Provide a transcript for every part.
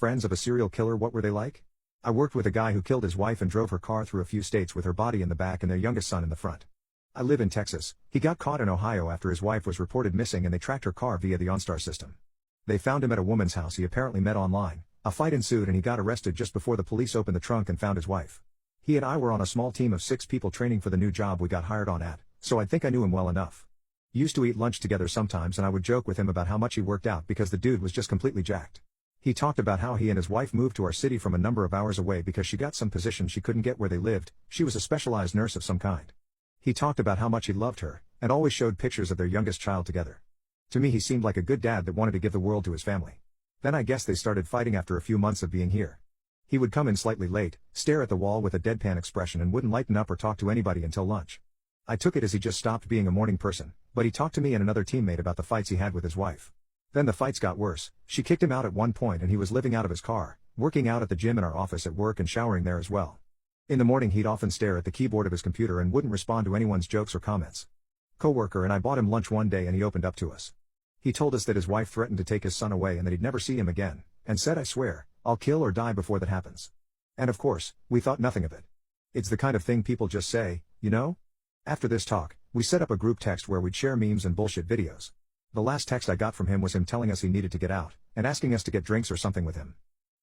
friends of a serial killer, what were they like? I worked with a guy who killed his wife and drove her car through a few states with her body in the back and their youngest son in the front. I live in Texas. He got caught in Ohio after his wife was reported missing and they tracked her car via the OnStar system. They found him at a woman's house he apparently met online. A fight ensued and he got arrested just before the police opened the trunk and found his wife. He and I were on a small team of 6 people training for the new job we got hired on at, so I think I knew him well enough. Used to eat lunch together sometimes and I would joke with him about how much he worked out because the dude was just completely jacked. He talked about how he and his wife moved to our city from a number of hours away because she got some position she couldn't get where they lived. She was a specialized nurse of some kind. He talked about how much he loved her, and always showed pictures of their youngest child together. To me he seemed like a good dad that wanted to give the world to his family. Then I guess they started fighting after a few months of being here. He would come in slightly late, stare at the wall with a deadpan expression and wouldn't lighten up or talk to anybody until lunch. I took it as he just stopped being a morning person, but he talked to me and another teammate about the fights he had with his wife. Then the fights got worse. She kicked him out at one point and he was living out of his car, working out at the gym in our office at work and showering there as well. In the morning he'd often stare at the keyboard of his computer and wouldn't respond to anyone's jokes or comments. Coworker and I bought him lunch one day and he opened up to us. He told us that his wife threatened to take his son away and that he'd never see him again, and said, "I swear, I'll kill or die before that happens." And of course, we thought nothing of it. It's the kind of thing people just say, you know? After this talk, we set up a group text where we'd share memes and bullshit videos. The last text I got from him was him telling us he needed to get out, and asking us to get drinks or something with him.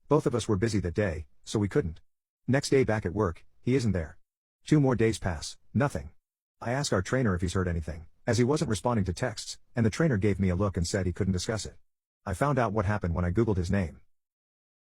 Both of us were busy that day, so we couldn't. Next day back at work, he isn't there. 2 more days pass, nothing. I ask our trainer if he's heard anything, as he wasn't responding to texts, and the trainer gave me a look and said he couldn't discuss it. I found out what happened when I googled his name.